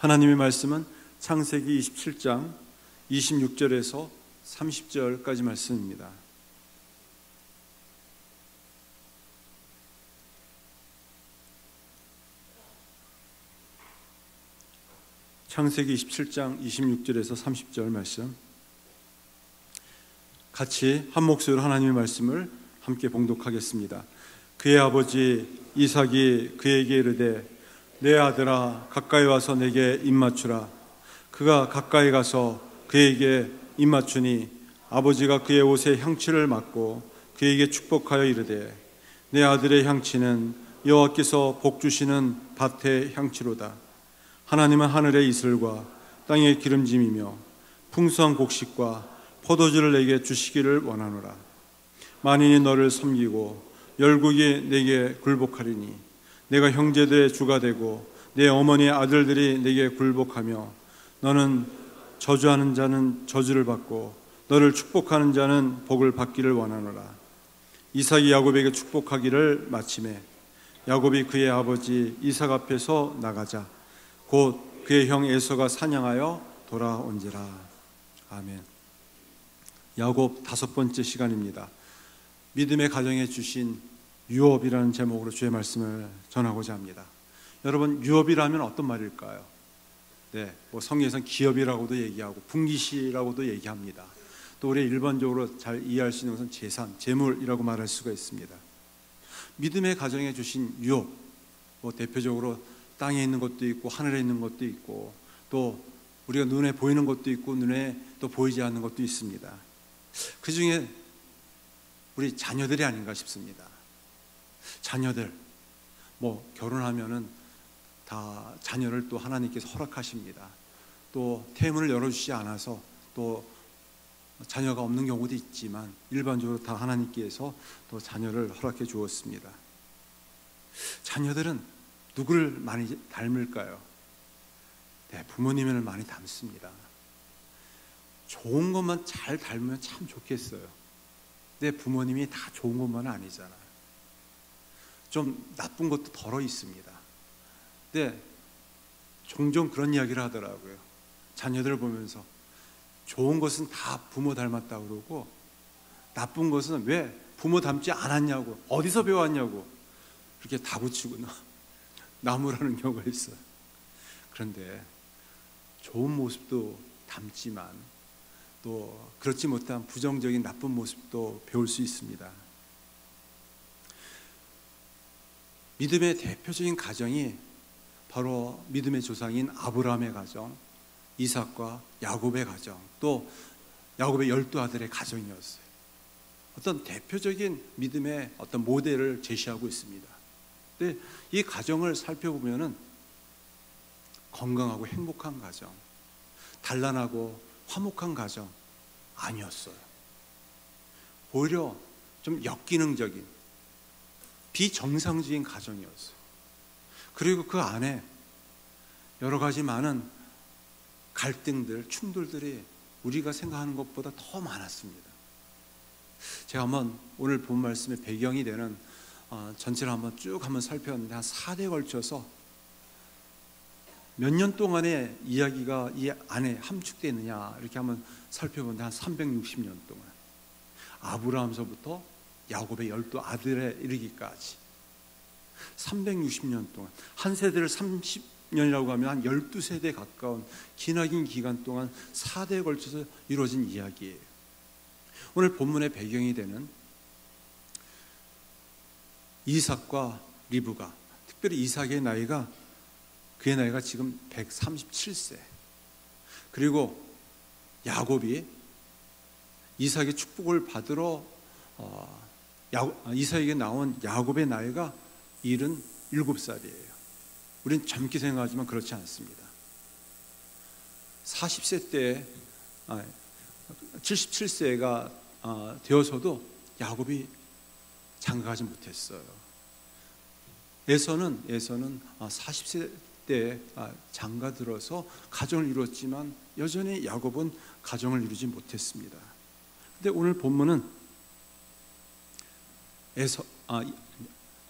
하나님의 말씀은 창세기 27장 26절에서 30절까지 말씀입니다. 창세기 27장 26절에서 30절 말씀, 같이 한 목소리로 하나님의 말씀을 함께 봉독하겠습니다. 그의 아버지 이삭이 그에게 이르되 내 아들아 가까이 와서 내게 입맞추라. 그가 가까이 가서 그에게 입맞추니 아버지가 그의 옷에 향취를 맡고 그에게 축복하여 이르되 내 아들의 향취는 여호와께서 복 주시는 밭의 향취로다. 하나님은 하늘의 이슬과 땅의 기름짐이며 풍성한 곡식과 포도주를 내게 주시기를 원하노라. 만인이 너를 섬기고 열국이 내게 굴복하리니 내가 형제들의 주가 되고 내 어머니의 아들들이 내게 굴복하며 너는 저주하는 자는 저주를 받고 너를 축복하는 자는 복을 받기를 원하노라. 이삭이 야곱에게 축복하기를 마치매 야곱이 그의 아버지 이삭 앞에서 나가자 곧 그의 형 에서가 사냥하여 돌아온지라. 아멘. 야곱 5번째 시간입니다. 믿음의 가정에 주신 유업이라는 제목으로 주의 말씀을 전하고자 합니다. 여러분, 유업이라면 어떤 말일까요? 네, 성경에서는 기업이라고도 얘기하고 분기시라고도 얘기합니다. 또 우리 일반적으로 잘 이해할 수 있는 것은 재산, 재물이라고 말할 수가 있습니다. 믿음의 가정에 주신 유업, 대표적으로 땅에 있는 것도 있고 하늘에 있는 것도 있고 또 우리가 눈에 보이는 것도 있고 눈에 또 보이지 않는 것도 있습니다. 그 중에 우리 자녀들이 아닌가 싶습니다. 자녀들, 결혼하면은 다 자녀를 또 하나님께서 허락하십니다. 또 태문을 열어주시지 않아서 또 자녀가 없는 경우도 있지만 일반적으로 다 하나님께서 또 자녀를 허락해 주었습니다. 자녀들은 누구를 많이 닮을까요? 네, 부모님을 많이 닮습니다. 좋은 것만 잘 닮으면 참 좋겠어요. 근데 부모님이 다 좋은 것만은 아니잖아요. 좀 나쁜 것도 덜어 있습니다. 근데 종종 그런 이야기를 하더라고요. 자녀들을 보면서 좋은 것은 다 부모 닮았다고 그러고 나쁜 것은 왜 부모 닮지 않았냐고, 어디서 배웠냐고 그렇게 다붙이고 나무라는 경우가 있어요. 그런데 좋은 모습도 닮지만 또 그렇지 못한 부정적인 나쁜 모습도 배울 수 있습니다. 믿음의 대표적인 가정이 바로 믿음의 조상인 아브라함의 가정, 이삭과 야곱의 가정, 또 야곱의 12아들의 가정이었어요. 어떤 대표적인 믿음의 어떤 모델을 제시하고 있습니다. 근데 이 가정을 살펴보면은 건강하고 행복한 가정, 단란하고 화목한 가정 아니었어요. 오히려 좀 역기능적인 비정상적인 가정이었어요. 그리고 그 안에 여러 가지 많은 갈등들, 충돌들이 우리가 생각하는 것보다 더 많았습니다. 제가 한번 오늘 본 말씀의 배경이 되는 전체를 한번 살펴봤는데 한 4대에 걸쳐서 몇 년 동안의 이야기가 이 안에 함축되어 있느냐 이렇게 한번 살펴보는데 한 360년 동안 아브라함서부터 야곱의 12아들에 이르기까지 360년 동안 한 세대를 30년이라고 하면 한 12세대에 가까운 기나긴 기간 동안 4대에 걸쳐서 이루어진 이야기예요. 오늘 본문의 배경이 되는 이삭과 리브가, 특별히 이삭의 나이가 그의 나이가 지금 137세. 그리고 야곱이 이삭의 축복을 받으러 이삭에게 나온 야곱의 나이가 77살이에요. 우린 젊게 생각하지만 그렇지 않습니다. 40세 때 77세가 되어서도 야곱이 장가가지 못했어요. 에서는 40세 때 장가 들어서 가정을 이루었지만 여전히 야곱은 가정을 이루지 못했습니다. 근데 오늘 본문은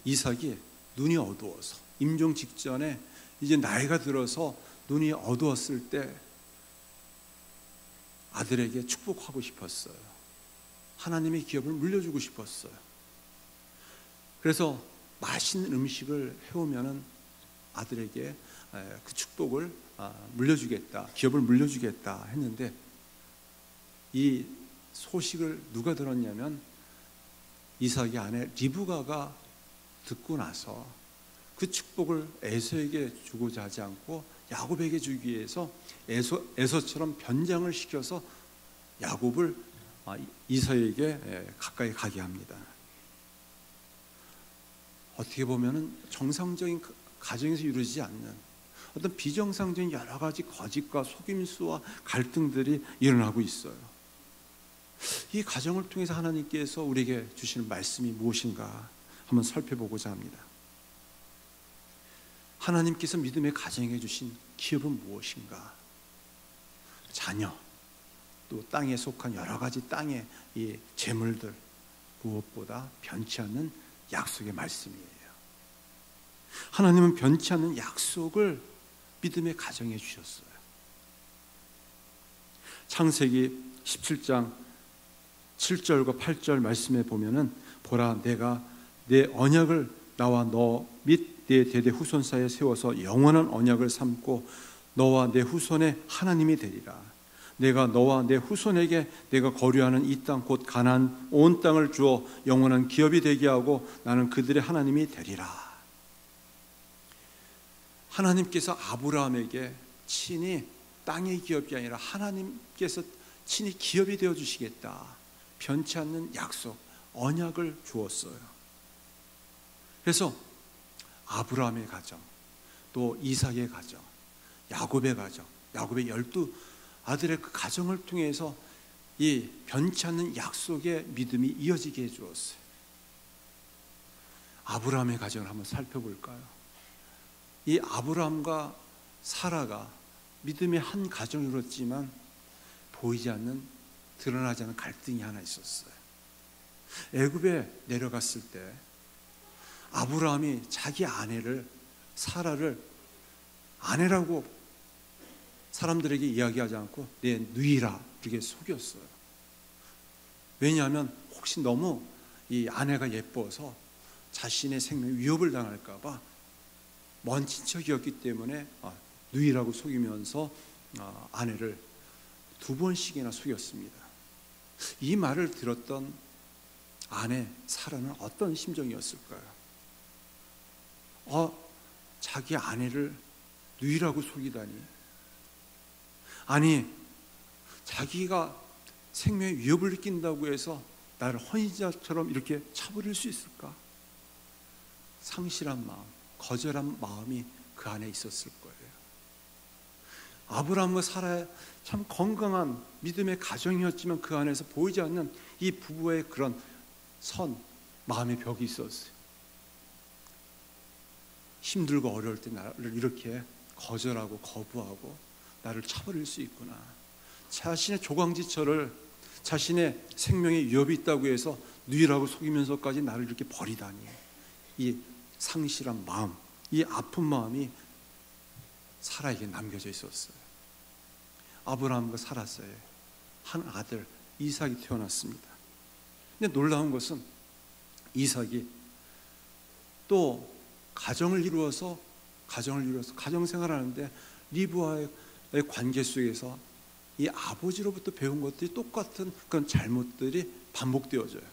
이삭이 눈이 어두워서 임종 직전에 이제 나이가 들어서 눈이 어두웠을 때 아들에게 축복하고 싶었어요. 하나님의 기업을 물려주고 싶었어요. 그래서 맛있는 음식을 해오면은 아들에게 그 축복을 물려주겠다, 기업을 물려주겠다 했는데, 이 소식을 누가 들었냐면 이삭의 아내 리브가가 듣고 나서 그 축복을 에서에게 주고자 하지 않고 야곱에게 주기 위해서 에서처럼 변장을 시켜서 야곱을 이삭에게 가까이 가게 합니다. 어떻게 보면은 정상적인 가정에서 이루어지지 않는 어떤 비정상적인 여러 가지 거짓과 속임수와 갈등들이 일어나고 있어요. 이 가정을 통해서 하나님께서 우리에게 주시는 말씀이 무엇인가 한번 살펴보고자 합니다. 하나님께서 믿음의 가정에 주신 기업은 무엇인가? 자녀, 또 땅에 속한 여러 가지 땅의 이 재물들, 무엇보다 변치 않는 약속의 말씀이에요. 하나님은 변치 않는 약속을 믿음의 가정에 주셨어요. 창세기 17장 7절과 8절 말씀에 보면은, 보라, 내가 내 언약을 나와 너 및 내 대대 후손 사이에 세워서 영원한 언약을 삼고 너와 내 후손의 하나님이 되리라. 내가 너와 내 후손에게 내가 거류하는 이 땅 곧 가나안 온 땅을 주어 영원한 기업이 되게 하고 나는 그들의 하나님이 되리라. 하나님께서 아브라함에게 친히 땅의 기업이 아니라 하나님께서 친히 기업이 되어 주시겠다, 변치 않는 약속, 언약을 주었어요. 그래서 아브라함의 가정, 또 이삭의 가정, 야곱의 가정, 야곱의 12 아들의 그 가정을 통해서 이 변치 않는 약속의 믿음이 이어지게 해주었어요. 아브라함의 가정을 한번 살펴볼까요? 이 아브라함과 사라가 믿음의 한 가정을 이뤘지만 보이지 않는, 드러나지 않는 갈등이 하나 있었어요. 애굽에 내려갔을 때 아브라함이 자기 아내를, 사라를 아내라고 사람들에게 이야기하지 않고 내 누이라 이렇게 속였어요. 왜냐하면 혹시 너무 이 아내가 예뻐서 자신의 생명에 위협을 당할까 봐 먼 친척이었기 때문에 누이라고 속이면서 아내를 2번씩이나 속였습니다. 이 말을 들었던 아내 사라는 어떤 심정이었을까요? 자기 아내를 누이라고 속이다니, 아니 자기가 생명에 위협을 느낀다고 해서 나를 헌신자처럼 이렇게 차버릴 수 있을까? 상실한 마음, 거절한 마음이 그 안에 있었을 거예요. 아브라함과 사라의 참 건강한 믿음의 가정이었지만 그 안에서 보이지 않는 이 부부의 그런 마음의 벽이 있었어요. 힘들고 어려울 때 나를 이렇게 거절하고 거부하고 나를 차버릴 수 있구나. 자신의 조광지처를, 자신의 생명에 위협이 있다고 해서 누이라고 속이면서까지 나를 이렇게 버리다니, 이 상실한 마음, 이 아픈 마음이 사라에게 남겨져 있었어요. 아브라함과 사라 사이에 한 아들 이삭이 태어났습니다. 근데 놀라운 것은 이삭이 또 가정을 이루어서 가정생활하는데 리브와의 관계 속에서 이 아버지로부터 배운 것들이 똑같은 그런 잘못들이 반복되어져요.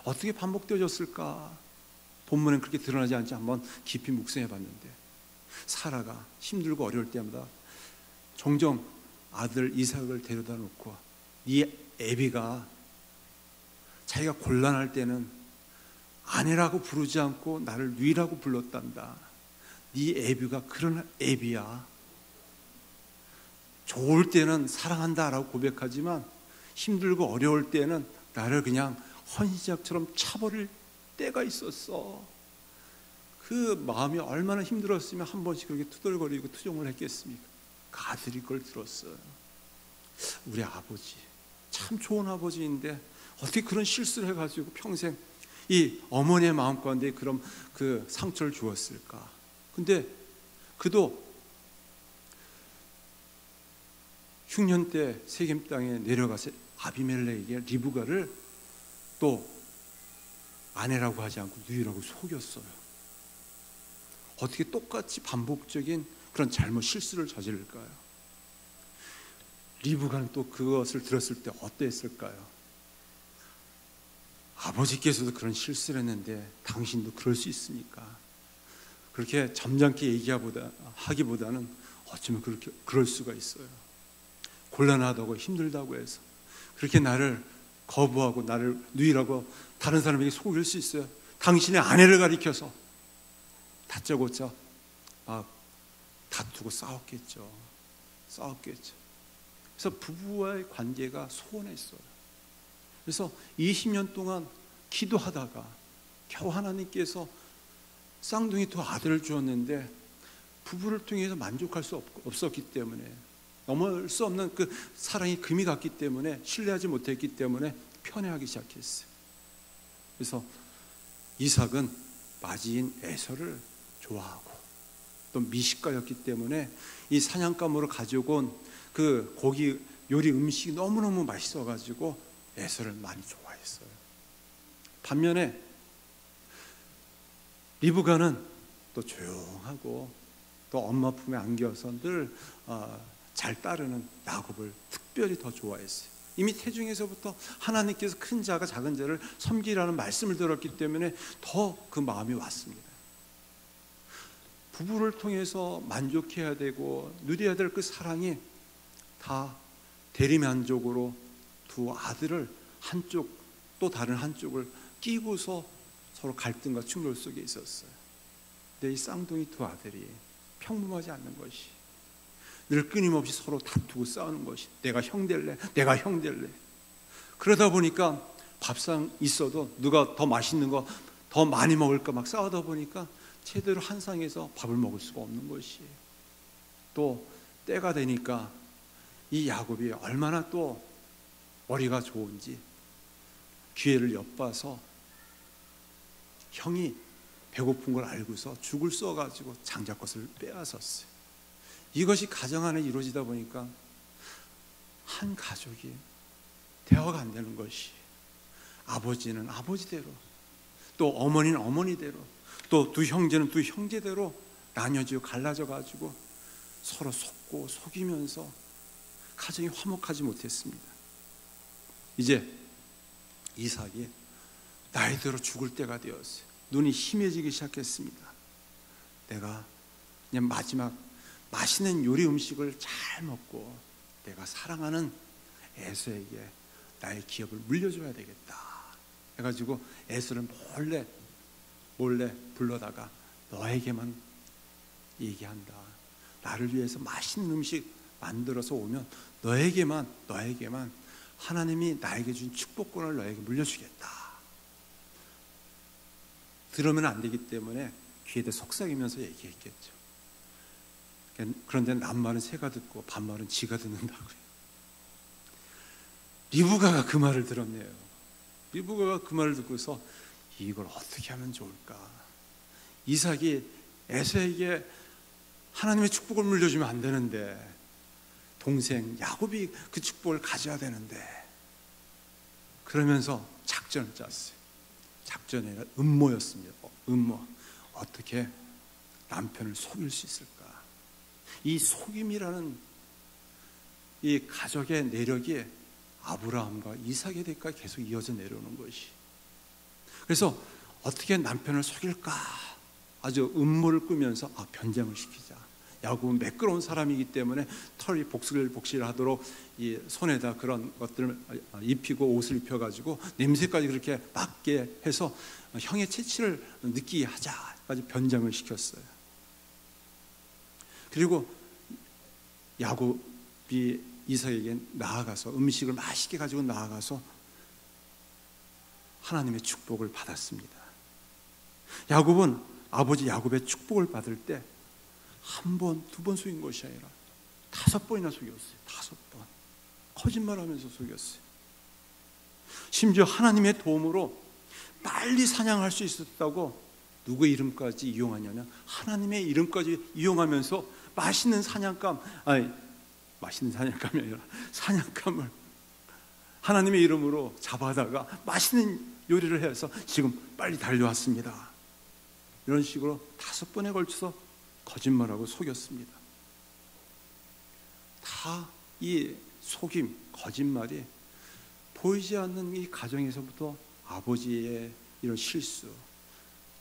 어떻게 반복되어졌을까? 본문엔 그렇게 드러나지 않지 한번 깊이 묵상해 봤는데, 사라가 힘들고 어려울 때마다 종종 아들 이삭을 데려다 놓고, 이 애비가 자기가 곤란할 때는 아내라고 부르지 않고 나를 누이라고 불렀단다. 네 애비가 그런 애비야. 좋을 때는 사랑한다라고 고백하지만 힘들고 어려울 때는 나를 그냥 헌신자처럼 차버릴 때가 있었어. 그 마음이 얼마나 힘들었으면 한 번씩 그렇게 투덜거리고 투정을 했겠습니까? 그 아들이 그걸 들었어요. 우리 아버지 참 좋은 아버지인데 어떻게 그런 실수를 해가지고 평생 이 어머니의 마음 가운데 그런 그 상처를 주었을까? 근데 그도 흉년 때 세겜 땅에 내려가서 아비멜렉에게 리브가를 또 아내라고 하지 않고 누이라고 속였어요. 어떻게 똑같이 반복적인 그런 잘못 실수를 저지를까요? 리브가는 또 그것을 들었을 때 어땠을까요? 아버지께서도 그런 실수를 했는데 당신도 그럴 수 있습니까? 그렇게 점잖게 하기보다는 어쩌면 그럴 수가 있어요. 곤란하다고 힘들다고 해서 그렇게 나를 거부하고 나를 누이라고 다른 사람에게 속일 수 있어요. 당신의 아내를 가리켜서 다짜고짜 막 다투고 싸웠겠죠. 그래서 부부와의 관계가 소원했어요. 그래서 20년 동안 기도하다가 겨우 하나님께서 쌍둥이 두 아들을 주었는데 부부를 통해서 만족할 수 없었기 때문에, 넘을 수 없는 그 사랑이 금이 갔기 때문에, 신뢰하지 못했기 때문에 편애하기 시작했어요. 그래서 이삭은 맞이인 에서를 좋아하고 또 미식가였기 때문에 이 사냥감으로 가져온 그 고기 요리 음식이 너무너무 맛있어가지고 에서를 많이 좋아했어요. 반면에 리브가는 또 조용하고 또 엄마 품에 안겨서 늘 잘 따르는 야곱을 특별히 더 좋아했어요. 이미 태중에서부터 하나님께서 큰 자가 작은 자를 섬기라는 말씀을 들었기 때문에 더 그 마음이 왔습니다. 부부를 통해서 만족해야 되고 누려야 될 그 사랑이 다 대리만족으로 두 아들을 한쪽 또 다른 한쪽을 끼고서 서로 갈등과 충돌 속에 있었어요. 근데 이 쌍둥이 두 아들이 평범하지 않는 것이, 늘 끊임없이 서로 다투고 싸우는 것이, 내가 형 될래, 내가 형 될래. 그러다 보니까 밥상 있어도 누가 더 맛있는 거 더 많이 먹을까 막 싸우다 보니까 제대로 한 상에서 밥을 먹을 수가 없는 것이에요. 또 때가 되니까 이 야곱이 얼마나 또 머리가 좋은지 기회를 엿봐서 형이 배고픈 걸 알고서 죽을 써가지고 장자것을 빼앗았어요. 이것이 가정 안에 이루어지다 보니까 한 가족이 대화가 안 되는 것이, 아버지는 아버지대로, 또 어머니는 어머니대로, 또 두 형제는 두 형제대로 나뉘어지고 갈라져 가지고 서로 속고 속이면서 가정이 화목하지 못했습니다. 이제 이삭이 나이대로 죽을 때가 되었어요. 눈이 희미해지기 시작했습니다. 내가 그냥 마지막 맛있는 요리 음식을 잘 먹고 내가 사랑하는 에서에게 나의 기업을 물려줘야 되겠다 해가지고 에서를 몰래 불러다가 너에게만 얘기한다. 나를 위해서 맛있는 음식 만들어서 오면 너에게만 하나님이 나에게 준 축복권을 너에게 물려주겠다. 들으면 안 되기 때문에 귀에다 속삭이면서 얘기했겠죠. 그런데 남말은 새가 듣고 반말은 쥐가 듣는다고요. 리브가가 그 말을 들었네요. 리브가가 그 말을 듣고서 이걸 어떻게 하면 좋을까? 이삭이 에서에게 하나님의 축복을 물려주면 안 되는데, 동생 야곱이 그 축복을 가져야 되는데, 그러면서 작전을 짰어요. 작전이 아니라 음모였습니다. 음모. 어떻게 남편을 속일 수 있을까? 이 속임이라는 이 가족의 내력이 아브라함과 이삭의 대까지 계속 이어져 내려오는 것이, 그래서 어떻게 남편을 속일까 아주 음모를 꾸면서 변장을 시키자. 야곱은 매끄러운 사람이기 때문에 털이 복실복실하도록 이 손에다 그런 것들을 입히고 옷을 입혀가지고 냄새까지 그렇게 맡게 해서 형의 체취를 느끼게 하자까지 변장을 시켰어요. 그리고 야곱이 이삭에게 나아가서 음식을 맛있게 가지고 나아가서 하나님의 축복을 받았습니다. 야곱은 아버지 야곱의 축복을 받을 때 한 번, 두 번 속인 것이 아니라 5번이나 속였어요. 5번. 거짓말하면서 속였어요. 심지어 하나님의 도움으로 빨리 사냥할 수 있었다고 누구의 이름까지 이용하냐면 하나님의 이름까지 이용하면서 맛있는 사냥감, 맛있는 사냥감이 아니라 사냥감을 하나님의 이름으로 잡아다가 맛있는 요리를 해서 지금 빨리 달려왔습니다. 이런 식으로 5번에 걸쳐서 거짓말하고 속였습니다. 다 이 속임, 거짓말이 보이지 않는 이 가정에서부터 아버지의 이런 실수,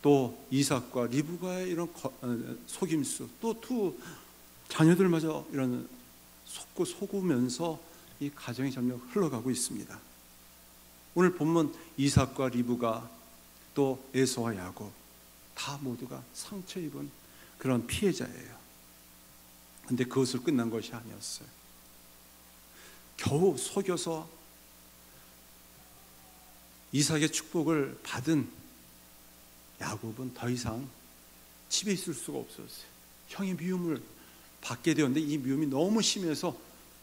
또 이삭과 리브가의 이런 속임수, 또 두 자녀들마저 이런 속으면서 이 가정이 점점 흘러가고 있습니다. 오늘 본문 이삭과 리브가 또 에서와 야곱 다 모두가 상처 입은 그런 피해자예요. 그런데 그것을 끝난 것이 아니었어요. 겨우 속여서 이삭의 축복을 받은 야곱은 더 이상 집에 있을 수가 없었어요. 형의 미움을 받게 되었는데 이 미움이 너무 심해서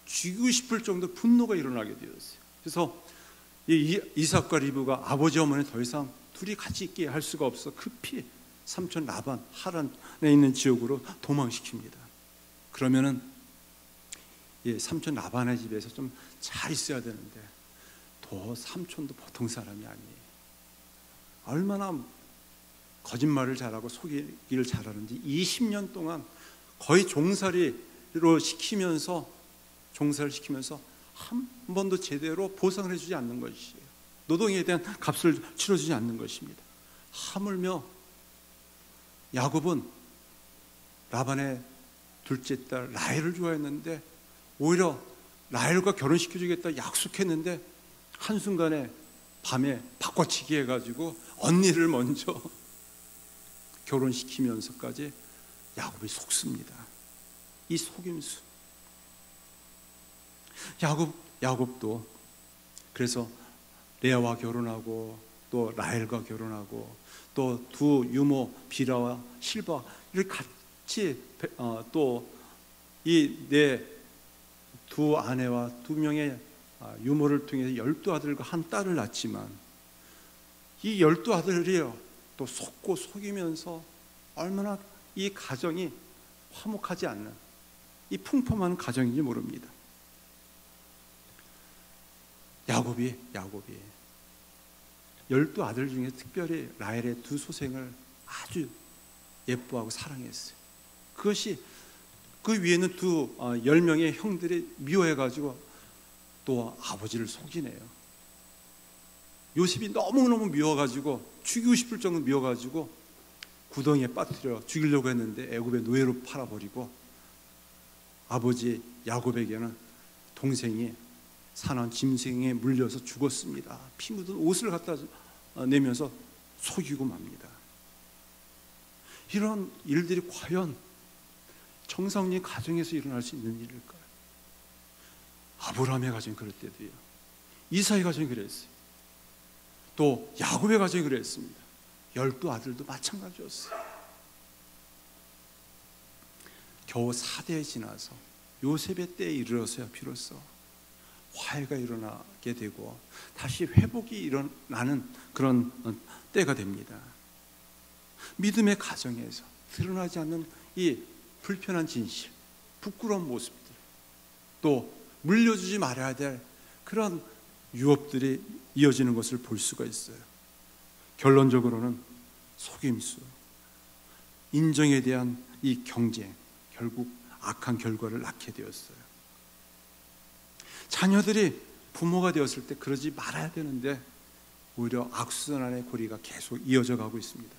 죽이고 싶을 정도 분노가 일어나게 되었어요. 그래서 이삭과 리브가 아버지 어머니 더 이상 둘이 같이 있게 할 수가 없어 급히 삼촌 라반 하란에 있는 지역으로 도망시킵니다. 그러면은 삼촌 라반의 집에서 좀 잘 있어야 되는데 또 삼촌도 보통 사람이 아니에요. 얼마나 거짓말을 잘하고 속이기를 잘하는지 20년 동안 거의 종살이를 시키면서 한 번도 제대로 보상을 해주지 않는 것이에요. 노동에 대한 값을 치러주지 않는 것입니다. 하물며 야곱은 라반의 둘째 딸 라헬을 좋아했는데 오히려 라헬과 결혼시켜주겠다 약속했는데 한순간에 밤에 바꿔치기 해가지고 언니를 먼저 결혼시키면서까지 야곱이 속습니다. 이 속임수. 야곱도 그래서 레아와 결혼하고 또 라헬과 결혼하고 또 두 유모 비라와 실바 이렇게 같이 또 이 내 두 아내와 2명의 유모를 통해서 12아들과 한 딸을 낳았지만 이 12아들이요 또 속고 속이면서 얼마나 이 가정이 화목하지 않는 이 풍성한 가정인지 모릅니다. 야곱이 12아들 중에 특별히 라헬의 두 소생을 아주 예뻐하고 사랑했어요. 그것이 그 위에는 10명의 형들이 미워해가지고 또 아버지를 속이네요. 요셉이 너무너무 미워가지고 죽이고 싶을 정도로 미워가지고 구덩이에 빠뜨려 죽이려고 했는데 애굽의 노예로 팔아버리고 아버지 야곱에게는 동생이 사나운 짐승에 물려서 죽었습니다. 피 묻은 옷을 갖다 내면서 속이고 맙니다. 이런 일들이 과연 정상적인 가정에서 일어날 수 있는 일일까요? 아브라함의 가정이 그랬대도요. 이삭의 가정이 그랬어요. 또 야곱의 가정이 그랬습니다. 12아들도 마찬가지였어요. 겨우 4대에 지나서 요셉의 때에 이르러서야 비로소 화해가 일어나게 되고 다시 회복이 일어나는 그런 때가 됩니다. 믿음의 가정에서 드러나지 않는 이 불편한 진실, 부끄러운 모습들, 또 물려주지 말아야 될 그런 유업들이 이어지는 것을 볼 수가 있어요. 결론적으로는 속임수, 인정에 대한 이 경쟁, 결국 악한 결과를 낳게 되었어요. 자녀들이 부모가 되었을 때 그러지 말아야 되는데 오히려 악순환의 고리가 계속 이어져 가고 있습니다.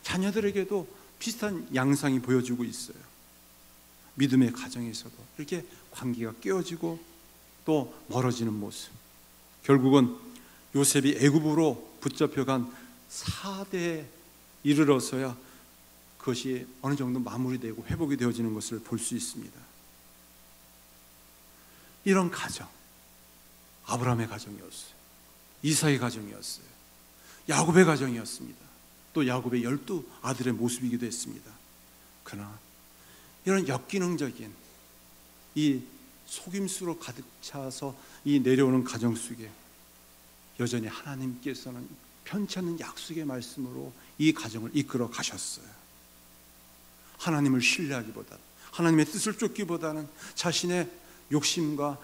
자녀들에게도 비슷한 양상이 보여지고 있어요. 믿음의 가정에서도 이렇게 관계가 깨어지고 또 멀어지는 모습. 결국은 요셉이 애굽으로 붙잡혀간 4대에 이르러서야 그것이 어느 정도 마무리되고 회복이 되어지는 것을 볼 수 있습니다. 이런 가정, 아브라함의 가정이었어요. 이삭의 가정이었어요. 야곱의 가정이었습니다. 또 야곱의 12아들의 모습이기도 했습니다. 그러나 이런 역기능적인 이 속임수로 가득 차서 이 내려오는 가정 속에 여전히 하나님께서는 편치 않는 약속의 말씀으로 이 가정을 이끌어 가셨어요. 하나님을 신뢰하기보다 하나님의 뜻을 쫓기보다는 자신의 욕심과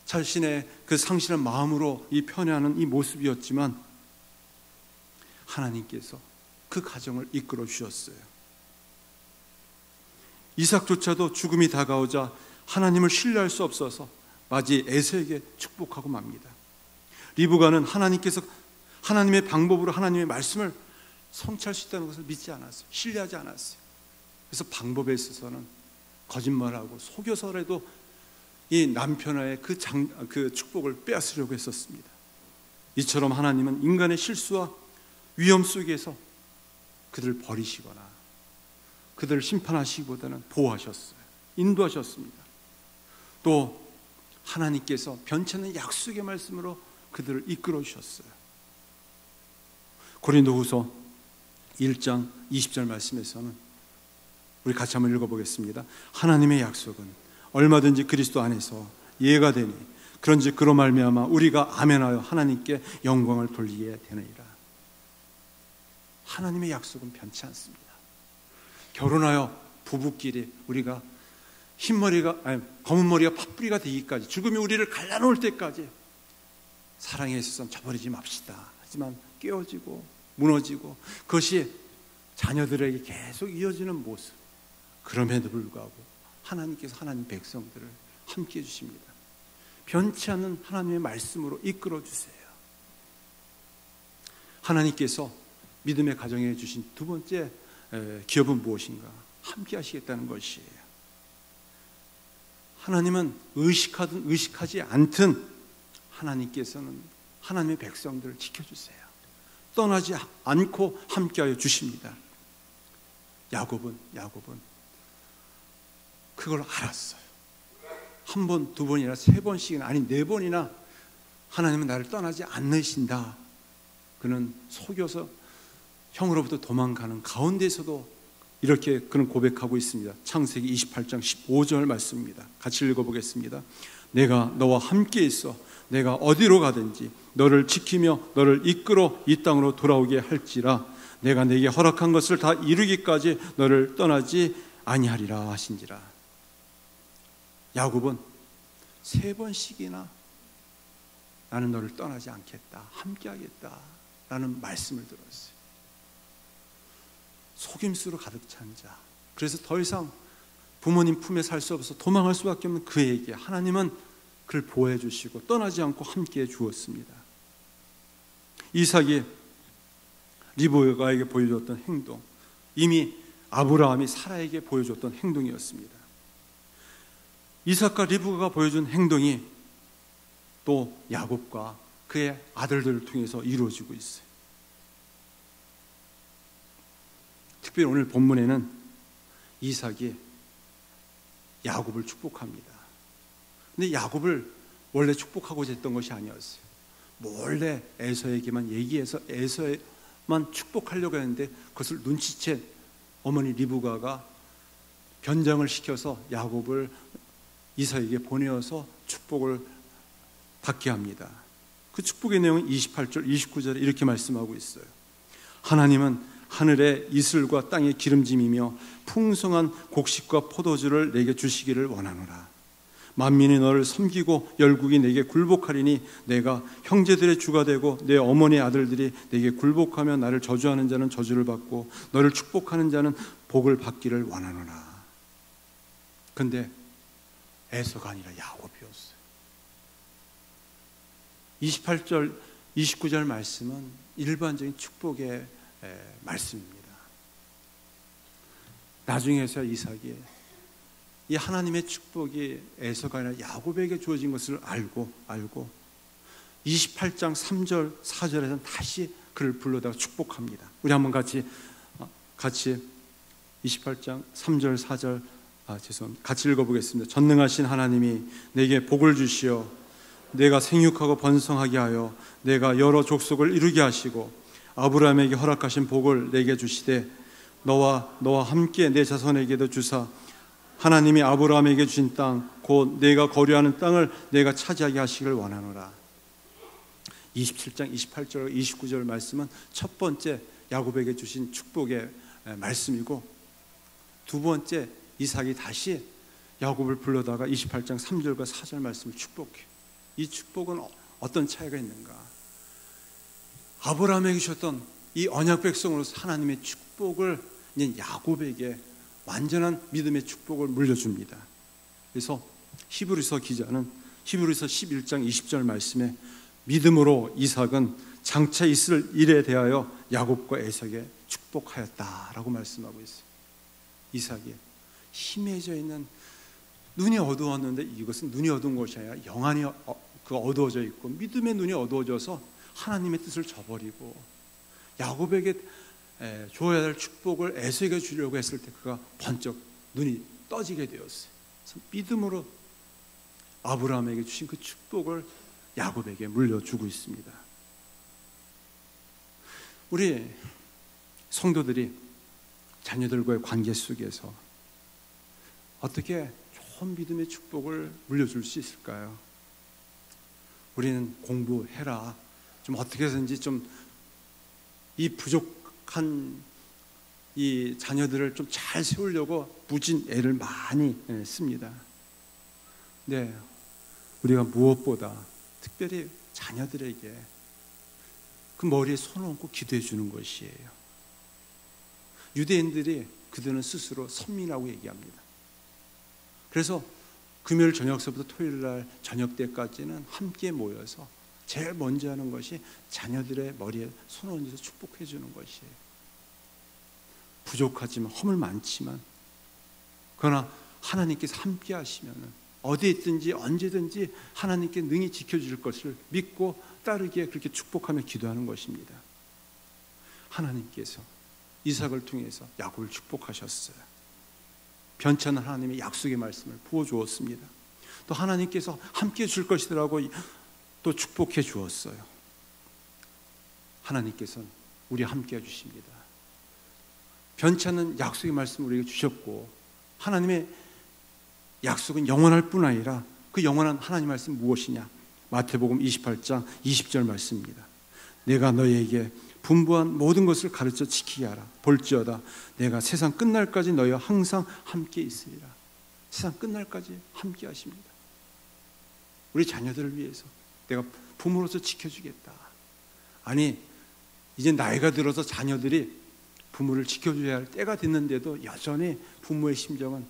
자신의 그 상실한 마음으로 이 편애하는 이 모습이었지만 하나님께서 그 가정을 이끌어 주셨어요. 이삭조차도 죽음이 다가오자 하나님을 신뢰할 수 없어서 마지 에서에게 축복하고 맙니다. 리브가는 하나님께서 하나님의 방법으로 하나님의 말씀을 성취할 수 있다는 것을 믿지 않았어요. 신뢰하지 않았어요. 그래서 방법에 있어서는 거짓말하고 속여서라도 이 남편의 그 축복을 빼앗으려고 했었습니다. 이처럼 하나님은 인간의 실수와 위험 속에서 그들을 버리시거나 그들을 심판하시기보다는 보호하셨어요. 인도하셨습니다. 또 하나님께서 변치 않는 약속의 말씀으로 그들을 이끌어 주셨어요. 고린도후서 1장 20절 말씀에서는 우리 같이 한번 읽어보겠습니다. 하나님의 약속은 얼마든지 그리스도 안에서 이해가 되니 그런즉 그로 말미암아 우리가 아멘하여 하나님께 영광을 돌리게 되느니라. 하나님의 약속은 변치 않습니다. 결혼하여 부부끼리 우리가 검은 머리가 팥뿌리가 되기까지, 죽음이 우리를 갈라놓을 때까지 사랑에 있어서는 저버리지 맙시다. 하지만 깨어지고 무너지고 그것이 자녀들에게 계속 이어지는 모습. 그럼에도 불구하고 하나님께서 하나님 백성들을 함께 해주십니다. 변치 않는 하나님의 말씀으로 이끌어 주세요. 하나님께서 믿음의 가정에 주신 두 번째 기업은 무엇인가? 함께 하시겠다는 것이에요. 하나님은 의식하든 의식하지 않든 하나님께서는 하나님의 백성들을 지켜주세요. 떠나지 않고 함께하여 주십니다. 야곱은 그걸 알았어요. 한 번, 두 번이나 세 번씩이나, 아니 네 번이나 하나님은 나를 떠나지 않으신다. 그는 속여서 형으로부터 도망가는 가운데서도 이렇게 그는 고백하고 있습니다. 창세기 28장 15절 말씀입니다. 같이 읽어보겠습니다. 내가 너와 함께 있어 내가 어디로 가든지 너를 지키며 너를 이끌어 이 땅으로 돌아오게 할지라 내가 내게 허락한 것을 다 이루기까지 너를 떠나지 아니하리라 하신지라. 야곱은 세 번씩이나 나는 너를 떠나지 않겠다, 함께 하겠다 라는 말씀을 들었어요. 속임수로 가득 찬 자. 그래서 더 이상 부모님 품에 살 수 없어서 도망할 수밖에 없는 그에게 하나님은 그를 보호해 주시고 떠나지 않고 함께해 주었습니다. 이삭이 리브가에게 보여줬던 행동, 이미 아브라함이 사라에게 보여줬던 행동이었습니다. 이삭과 리브가가 보여준 행동이 또 야곱과 그의 아들들을 통해서 이루어지고 있어요. 특별히 오늘 본문에는 이삭이 야곱을 축복합니다. 근데 야곱을 원래 축복하고자 했던 것이 아니었어요. 몰래 에서에게만 얘기해서 에서에만 축복하려고 했는데 그것을 눈치챈 어머니 리브가가 변장을 시켜서 야곱을 이삭에게 보내어서 축복을 받게 합니다. 그 축복의 내용은 28절, 29절에 이렇게 말씀하고 있어요. 하나님은 하늘의 이슬과 땅의 기름짐이며 풍성한 곡식과 포도주를 내게 주시기를 원하노라. 만민이 너를 섬기고 열국이 내게 굴복하리니 내가 형제들의 주가 되고 내 어머니의 아들들이 내게 굴복하며 나를 저주하는 자는 저주를 받고 너를 축복하는 자는 복을 받기를 원하노라. 근데 에서가 아니라 야곱이었어요. 28절, 29절 말씀은 일반적인 축복의 말씀입니다. 나중에서 이삭이 이 하나님의 축복이 에서가 아니라 야곱에게 주어진 것을 알고 28장 3절 4절에서는 다시 그를 불러다가 축복합니다. 우리 한번 같이 28장 3절 4절 같이 읽어보겠습니다. 전능하신 하나님이 내게 복을 주시어 내가 생육하고 번성하게 하여 내가 여러 족속을 이루게 하시고 아브라함에게 허락하신 복을 내게 주시되 너와 함께 내 자손에게도 주사 하나님이 아브라함에게 주신 땅 곧 내가 거류하는 땅을 내가 차지하게 하시기를 원하노라. 27장 28절 29절 말씀은 첫 번째 야곱에게 주신 축복의 말씀이고 두 번째 이삭이 다시 야곱을 불러다가 28장 3절과 4절 말씀을 축복해요. 이 축복은 어떤 차이가 있는가? 아브라함에게 주셨던 이 언약 백성으로서 하나님의 축복을 이제 야곱에게 완전한 믿음의 축복을 물려줍니다. 그래서 히브리서 기자는 히브리서 11장 20절 말씀에 믿음으로 이삭은 장차 있을 일에 대하여 야곱과 에삭에 축복하였다라고 말씀하고 있어요. 이삭이 희미해져 있는, 눈이 어두웠는데 이것은 눈이 어두운 것이 아니라 영안이 어두워져 있고 믿음의 눈이 어두워져서 하나님의 뜻을 저버리고 야곱에게 줘야 할 축복을 에서에게 주려고 했을 때 그가 번쩍 눈이 떠지게 되었어요. 그래서 믿음으로 아브라함에게 주신 그 축복을 야곱에게 물려주고 있습니다. 우리 성도들이 자녀들과의 관계 속에서 어떻게 좋은 믿음의 축복을 물려줄 수 있을까요? 우리는 공부해라, 좀 어떻게 해서든지 좀 이 부족한 이 자녀들을 좀 잘 세우려고 무진 애를 많이 씁니다. 네, 우리가 무엇보다 특별히 자녀들에게 그 머리에 손을 얹고 기도해 주는 것이에요. 유대인들이 그들은 스스로 선민이라고 얘기합니다. 그래서 금요일 저녁서부터 토요일 날 저녁 때까지는 함께 모여서 제일 먼저 하는 것이 자녀들의 머리에 손을 얹어서 축복해 주는 것이에요. 부족하지만 허물 많지만 그러나 하나님께서 함께 하시면 어디에 있든지 언제든지 하나님께 능히 지켜줄 것을 믿고 따르기에 그렇게 축복하며 기도하는 것입니다. 하나님께서 이삭을 통해서 야곱을 축복하셨어요. 변찮은 하나님의 약속의 말씀을 부어주었습니다. 또 하나님께서 함께 줄 것이라고 또 축복해 주었어요. 하나님께서는 우리 함께 해주십니다. 변찮은 약속의 말씀을 우리에게 주셨고 하나님의 약속은 영원할 뿐 아니라 그 영원한 하나님 말씀 무엇이냐? 마태복음 28장 20절 말씀입니다. 내가 너희에게 분부한 모든 것을 가르쳐 지키게 하라. 볼지어다 내가 세상 끝날까지 너희와 항상 함께 있으리라. 세상 끝날까지 함께 하십니다. 우리 자녀들을 위해서 내가 부모로서 지켜주겠다. 아니 이제 나이가 들어서 자녀들이 부모를 지켜줘야 할 때가 됐는데도 여전히 부모의 심정은,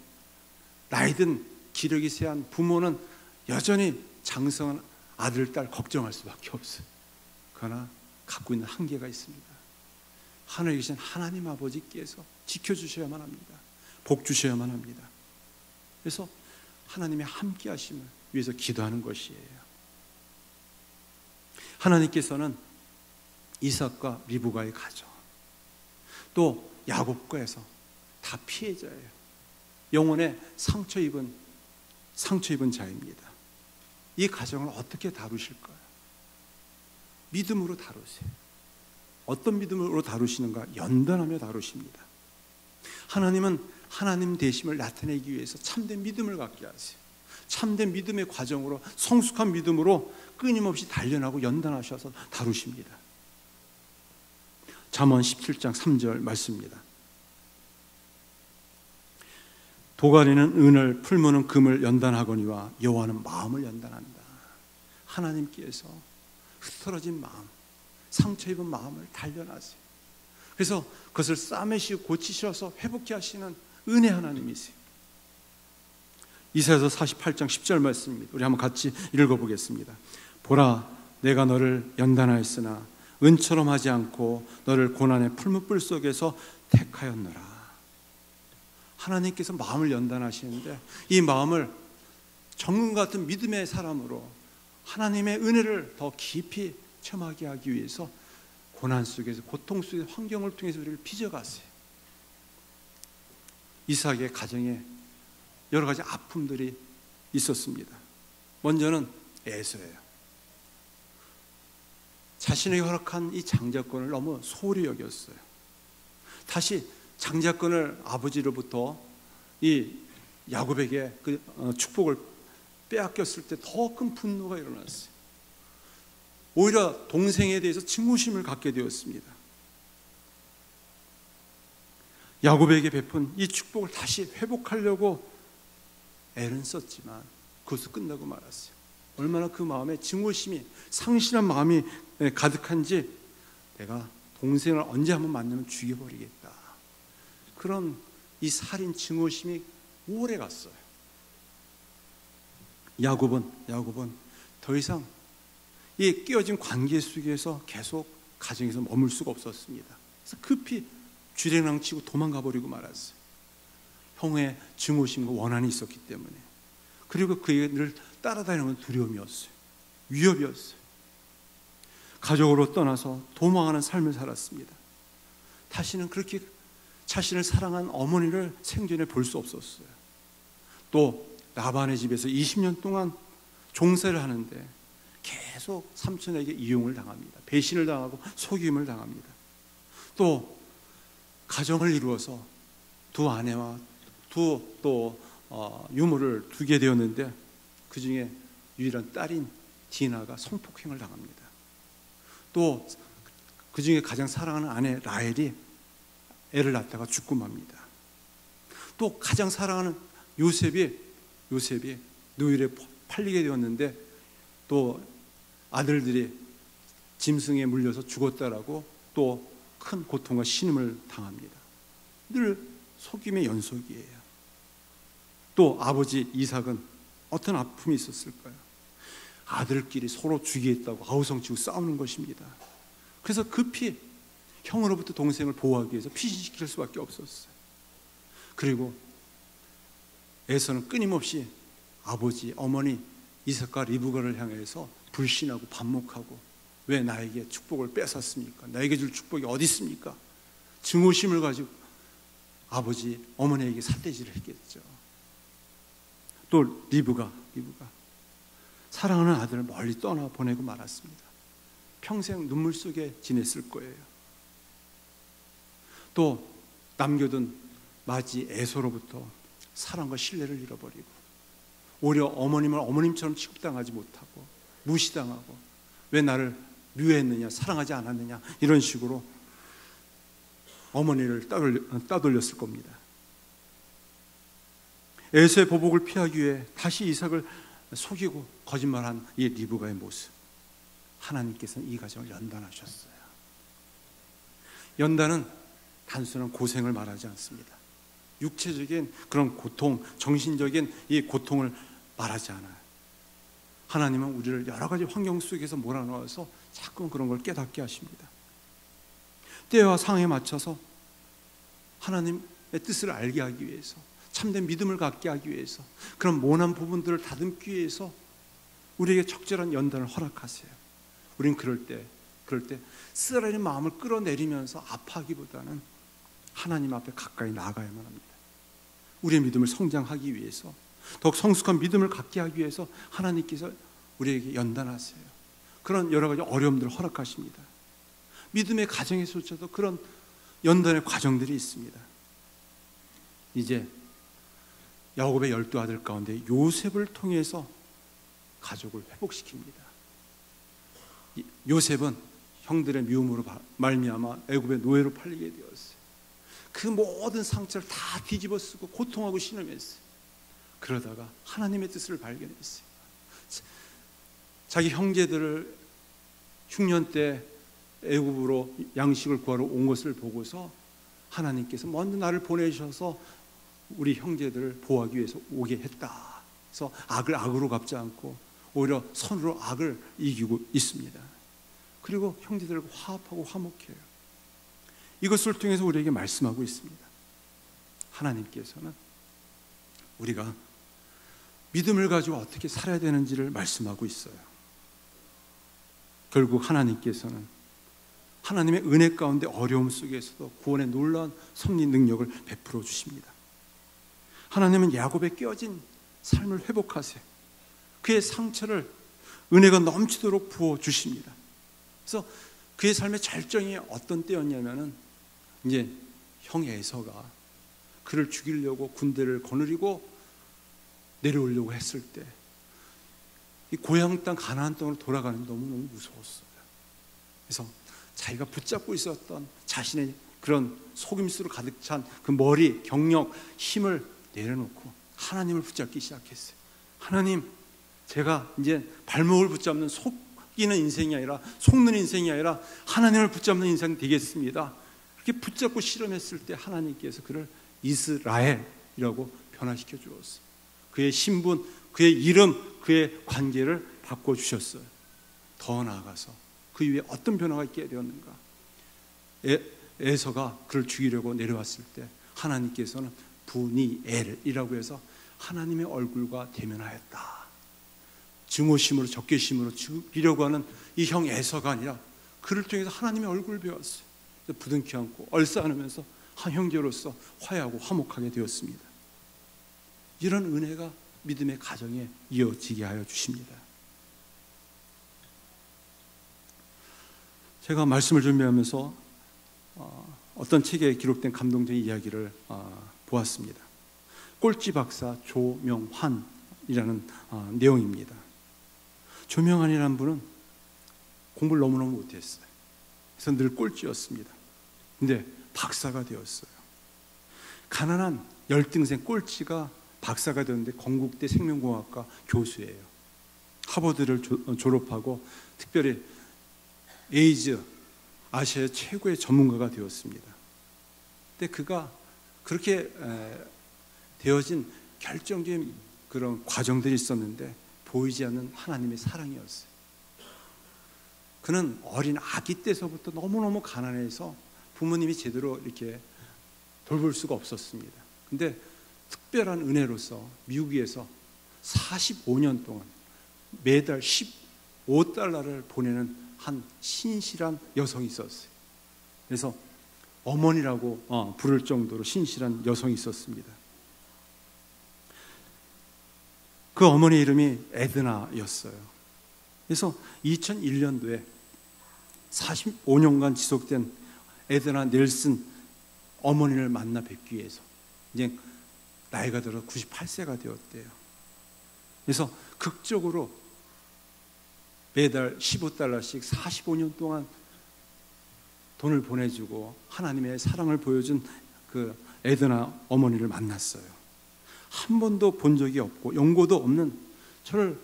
나이든 기력이 세한 부모는 여전히 장성한 아들, 딸 걱정할 수밖에 없어요. 그러나 갖고 있는 한계가 있습니다. 하늘에 계신 하나님 아버지께서 지켜주셔야만 합니다. 복 주셔야만 합니다. 그래서 하나님의 함께 하심을 위해서 기도하는 것이에요. 하나님께서는 이삭과 리브가의 가정, 또 야곱과에서 다 피해자예요. 영혼에 상처 입은 자입니다. 이 가정을 어떻게 다루실까요? 믿음으로 다루세요. 어떤 믿음으로 다루시는가? 연단하며 다루십니다. 하나님은 하나님 되심을 나타내기 위해서 참된 믿음을 갖게 하세요. 참된 믿음의 과정으로, 성숙한 믿음으로 끊임없이 단련하고 연단하셔서 다루십니다. 잠언 17장 3절 말씀입니다. 도가니는 은을, 풀무는 금을 연단하거니와 여호와는 마음을 연단한다. 하나님께서 흐트러진 마음, 상처 입은 마음을 단련하세요. 그래서 그것을 싸매시고 고치셔서 회복케 하시는 은혜 하나님이세요. 이사야서 48장 10절 말씀입니다. 우리 한번 같이 읽어보겠습니다. 보라, 내가 너를 연단하였으나 은처럼 하지 않고 너를 고난의 풀무불 속에서 택하였노라. 하나님께서 마음을 연단하시는데 이 마음을 정금 같은 믿음의 사람으로 하나님의 은혜를 더 깊이 체험하게 하기 위해서 고난 속에서, 고통 속에서, 환경을 통해서 우리를 빚어가세요. 이삭의 가정에 여러 가지 아픔들이 있었습니다. 먼저는 에서예요. 자신에게 허락한 이 장자권을 너무 소홀히 여겼어요. 다시 장자권을 아버지로부터 이 야곱에게 그 축복을 빼앗겼을 때 더 큰 분노가 일어났어요. 오히려 동생에 대해서 증오심을 갖게 되었습니다. 야곱에게 베푼 이 축복을 다시 회복하려고 애는 썼지만 그것도 끝나고 말았어요. 얼마나 그 마음에 증오심이, 상실한 마음이 가득한지 내가 동생을 언제 한번 만나면 죽여버리겠다. 그런 이 살인 증오심이 오래 갔어요. 야곱은 더 이상 이 끼어진 관계 속에서 계속 가정에서 머물 수가 없었습니다. 그래서 급히 주랭랑 치고 도망가 버리고 말았어요. 형의 증오심과 원한이 있었기 때문에. 그리고 그를 따라다니는 건 두려움이었어요. 위협이었어요. 가족으로 떠나서 도망하는 삶을 살았습니다. 다시는 그렇게 자신을 사랑한 어머니를 생전에 볼 수 없었어요. 또 라반의 집에서 20년 동안 종사를 하는데 계속 삼촌에게 이용을 당합니다. 배신을 당하고 속임을 당합니다. 또 가정을 이루어서 두 아내와 또 유모를 두게 되었는데 그 중에 유일한 딸인 디나가 성폭행을 당합니다. 또 그 중에 가장 사랑하는 아내 라헬이 애를 낳다가 죽고 맙니다. 또 가장 사랑하는 요셉이 노예에 팔리게 되었는데 또 아들들이 짐승에 물려서 죽었다라고 또 큰 고통과 신음을 당합니다. 늘 속임의 연속이에요. 또 아버지 이삭은 어떤 아픔이 있었을까요? 아들끼리 서로 죽이겠다고 아우성치고 싸우는 것입니다. 그래서 급히 형으로부터 동생을 보호하기 위해서 피신시킬 수밖에 없었어요. 그리고 에서는 끊임없이 아버지, 어머니 이삭과 리브가를 향해서 불신하고 반목하고 왜 나에게 축복을 뺏었습니까? 나에게 줄 축복이 어디 있습니까? 증오심을 가지고 아버지, 어머니에게 삿대질을 했겠죠. 또 리브가 사랑하는 아들을 멀리 떠나보내고 말았습니다. 평생 눈물 속에 지냈을 거예요. 또 남겨둔 맏이 에서로부터 사랑과 신뢰를 잃어버리고 오히려 어머님을 어머님처럼 취급당하지 못하고 무시당하고 왜 나를 미워했느냐, 사랑하지 않았느냐 이런 식으로 어머니를 따돌렸을 겁니다. 에서의 보복을 피하기 위해 다시 이삭을 속이고 거짓말한 이 리브가의 모습, 하나님께서는 이 가정을 연단하셨어요. 연단은 단순한 고생을 말하지 않습니다. 육체적인 그런 고통, 정신적인 이 고통을 말하지 않아요. 하나님은 우리를 여러 가지 환경 속에서 몰아넣어서 자꾸 그런 걸 깨닫게 하십니다. 때와 상황에 맞춰서 하나님의 뜻을 알게 하기 위해서, 참된 믿음을 갖게 하기 위해서, 그런 모난 부분들을 다듬기 위해서 우리에게 적절한 연단을 허락하세요. 우린 그럴 때 쓰라린 마음을 끌어내리면서 아파하기보다는 하나님 앞에 가까이 나아가야만 합니다. 우리의 믿음을 성장하기 위해서, 더욱 성숙한 믿음을 갖게 하기 위해서 하나님께서 우리에게 연단하세요. 그런 여러 가지 어려움들을 허락하십니다. 믿음의 가정에서조차도 그런 연단의 과정들이 있습니다. 이제 야곱의 12아들 가운데 요셉을 통해서 가족을 회복시킵니다. 요셉은 형들의 미움으로 말미암아 애굽의 노예로 팔리게 되었어요. 그 모든 상처를 다 뒤집어쓰고 고통하고 신음했어요. 그러다가 하나님의 뜻을 발견했어요. 자기 형제들을 흉년 때 애굽으로 양식을 구하러 온 것을 보고서 하나님께서 먼저 나를 보내셔서 우리 형제들을 보호하기 위해서 오게 했다. 그래서 악을 악으로 갚지 않고 오히려 선으로 악을 이기고 있습니다. 그리고 형제들과 화합하고 화목해요. 이것을 통해서 우리에게 말씀하고 있습니다. 하나님께서는 우리가 믿음을 가지고 어떻게 살아야 되는지를 말씀하고 있어요. 결국 하나님께서는 하나님의 은혜 가운데 어려움 속에서도 구원의 놀라운 섭리 능력을 베풀어 주십니다. 하나님은 야곱의 깨어진 삶을 회복하세요. 그의 상처를 은혜가 넘치도록 부어 주십니다. 그래서 그의 삶의 절정이 어떤 때였냐면은 이제 형 에서가 그를 죽이려고 군대를 거느리고 내려오려고 했을 때 이 고향 땅 가나안 땅으로 돌아가는 게 너무너무 무서웠어요. 그래서 자기가 붙잡고 있었던 자신의 그런 속임수로 가득 찬 그 머리, 경력, 힘을 내려놓고 하나님을 붙잡기 시작했어요. 하나님, 제가 이제 발목을 붙잡는 속이는 인생이 아니라, 속는 인생이 아니라 하나님을 붙잡는 인생 되겠습니다. 그렇게 붙잡고 실험했을 때 하나님께서 그를 이스라엘이라고 변화시켜 주었어요. 그의 신분, 그의 이름, 그의 관계를 바꿔주셨어요. 더 나아가서 그 이후에 어떤 변화가 있게 되었는가? 에서가 그를 죽이려고 내려왔을 때 하나님께서는 부니엘이라고 해서 하나님의 얼굴과 대면하였다. 증오심으로, 적개심으로 죽이려고 하는 이 형 에서가 아니라 그를 통해서 하나님의 얼굴을 배웠어요. 부둥켜 안고 얼싸안으면서 한 형제로서 화해하고 화목하게 되었습니다. 이런 은혜가 믿음의 가정에 이어지게 하여 주십니다. 제가 말씀을 준비하면서 어떤 책에 기록된 감동적인 이야기를 보았습니다. 꼴찌 박사 조명환이라는 내용입니다. 조명환이라는 분은 공부를 너무너무 못했어요. 그래서 늘 꼴찌였습니다. 근데 박사가 되었어요. 가난한 열등생 꼴찌가 박사가 되었는데 건국대 생명공학과 교수예요. 하버드를 졸업하고 특별히 에이즈 아시아의 최고의 전문가가 되었습니다. 근데 그가 그렇게 되어진 결정적인 그런 과정들이 있었는데 보이지 않는 하나님의 사랑이었어요. 그는 어린 아기 때서부터 너무너무 가난해서 부모님이 제대로 이렇게 돌볼 수가 없었습니다. 근데 특별한 은혜로서 미국에서 45년 동안 매달 15달러를 보내는 한 신실한 여성이 있었어요. 그래서 어머니라고 부를 정도로 신실한 여성이 있었습니다. 그 어머니 이름이 에드나였어요. 그래서 2001년도에 45년간 지속된 에드나 넬슨 어머니를 만나 뵙기 위해서 이제 나이가 들어 98세가 되었대요. 그래서 극적으로 매달 15달러씩 45년 동안 돈을 보내주고 하나님의 사랑을 보여준 그 에드나 어머니를 만났어요. 한 번도 본 적이 없고 연고도 없는 저를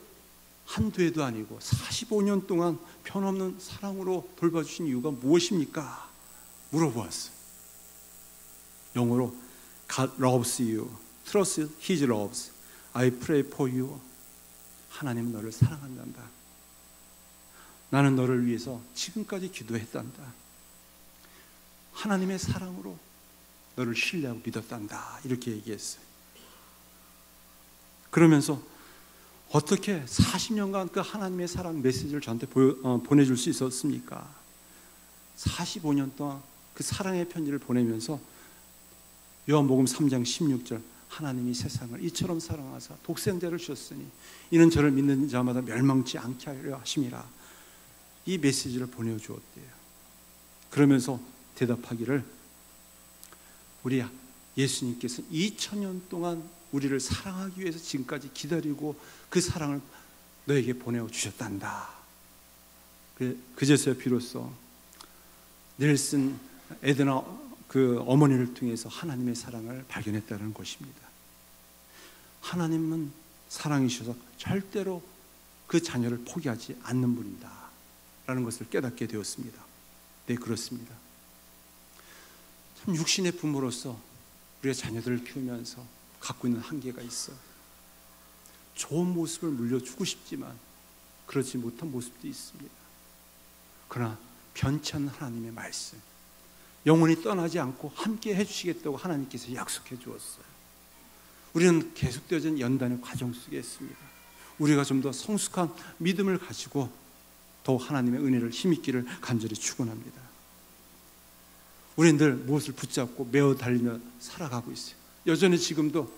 한두 해도 아니고 45년 동안 편없는 사랑으로 돌봐주신 이유가 무엇입니까? 물어보았어요. 영어로 God loves you. Trust His loves. I pray for you. 하나님은 너를 사랑한단다. 나는 너를 위해서 지금까지 기도했단다. 하나님의 사랑으로 너를 신뢰하고 믿었단다. 이렇게 얘기했어요. 그러면서 어떻게 40년간 그 하나님의 사랑 메시지를 저한테 보내줄 수 있었습니까? 45년 동안 그 사랑의 편지를 보내면서 요한복음 3장 16절 하나님이 세상을 이처럼 사랑하사 독생자를 주셨으니 이는 저를 믿는 자마다 멸망치 않게 하려 하심이라. 이 메시지를 보내주었대요. 그러면서 대답하기를 우리 예수님께서 2000년 동안 우리를 사랑하기 위해서 지금까지 기다리고 그 사랑을 너에게 보내주셨단다. 그제서야 비로소 넬슨 에드나 그 어머니를 통해서 하나님의 사랑을 발견했다는 것입니다. 하나님은 사랑이셔서 절대로 그 자녀를 포기하지 않는 분이다 라는 것을 깨닫게 되었습니다. 네, 그렇습니다. 참 육신의 부모로서 우리가 자녀들을 키우면서 갖고 있는 한계가 있어요. 좋은 모습을 물려주고 싶지만 그렇지 못한 모습도 있습니다. 그러나 변치 않는 하나님의 말씀, 영원히 떠나지 않고 함께 해주시겠다고 하나님께서 약속해 주었어요. 우리는 계속되어진 연단의 과정 속에 있습니다. 우리가 좀 더 성숙한 믿음을 가지고 더욱 하나님의 은혜를 힘있기를 간절히 축원합니다. 우리는 늘 무엇을 붙잡고 메어 달리며 살아가고 있어요. 여전히 지금도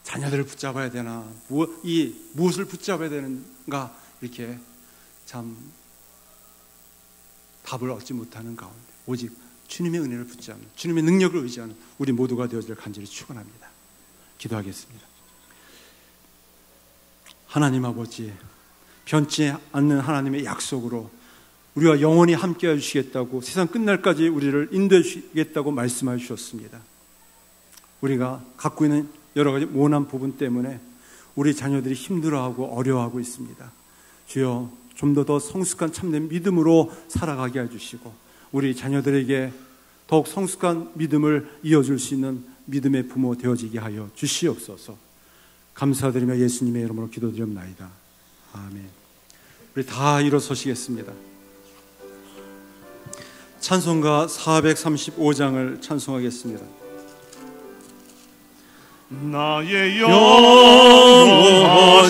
자녀들을 붙잡아야 되나, 무엇을 붙잡아야 되는가, 이렇게 참 답을 얻지 못하는 가운데 오직 주님의 은혜를 붙잡는, 주님의 능력을 의지하는 우리 모두가 되어질 간절히 축원합니다. 기도하겠습니다. 하나님 아버지, 변치 않는 하나님의 약속으로 우리와 영원히 함께 해주시겠다고, 세상 끝날까지 우리를 인도해 주시겠다고 말씀해 주셨습니다. 우리가 갖고 있는 여러 가지 모난 부분 때문에 우리 자녀들이 힘들어하고 어려워하고 있습니다. 주여, 좀 더 성숙한 참된 믿음으로 살아가게 해주시고 우리 자녀들에게 더욱 성숙한 믿음을 이어줄 수 있는 믿음의 부모 되어지게 하여 주시옵소서. 감사드리며 예수님의 이름으로 기도드립나이다. 아멘. 우리 다 일어서시겠습니다. 찬송가 435장을 찬송하겠습니다. 나의 영혼아